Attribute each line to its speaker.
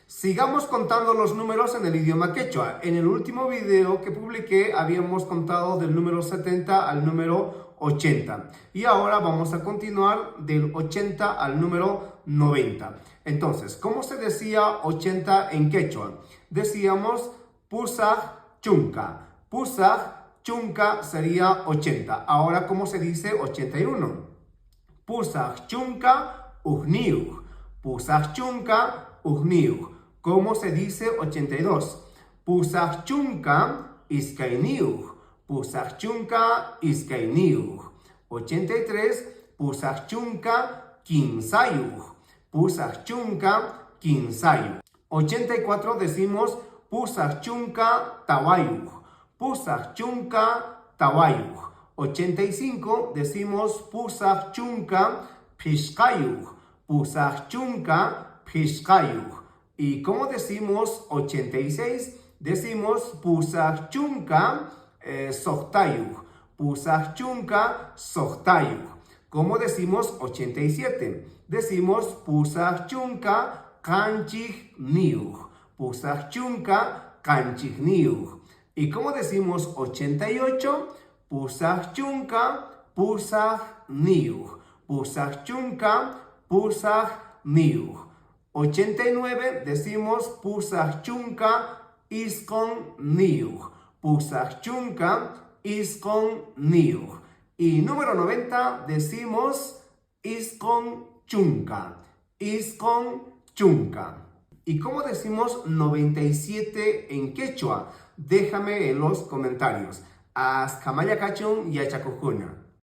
Speaker 1: Sigamos contando los números en el idioma quechua. En el último video que publiqué habíamos contado del número 70 al número 80. Y ahora vamos a continuar del 80 al número 90. Entonces, ¿cómo se decía 80 en quechua? Decíamos pusaj chunka. Pusaj chunka sería 80. Ahora, ¿cómo se dice 81? Pusaj chunka ujniuj. Pusaj chunka ujniuj. ¿Cómo se dice 82? Pusaj chunka iskayniuj. Pusaj chunka iskayniuj. 83. Pusaj chunka kinsayuj. Pusaj chunka kinsayuj. 84 decimos pusaj chunka tawayuj. Pusaj chunka tawayuj. 85 decimos pusaj chunka pishkayuj. Pusaj chunka pishkayuj. ¿Y cómo decimos 86? Decimos pusaj chunka sohtayuj. Pusaj chunka sohtayuj. ¿Cómo decimos 87? Decimos pusaj chunka kanchijniuj. Pusaj chunka kanchijniuj. ¿Y cómo decimos 88? Pusaj chunka pusajniuj. Pusaj chunka pusajniuj. 89 decimos pusaj chunka isqonniuj. Pusaj chunka isqonniuj. Y número 90 decimos isqon chunka. Isqon chunka. ¿Y cómo decimos 97 en quechua? Déjame en los comentarios. Askamaya kachun y achakujuna.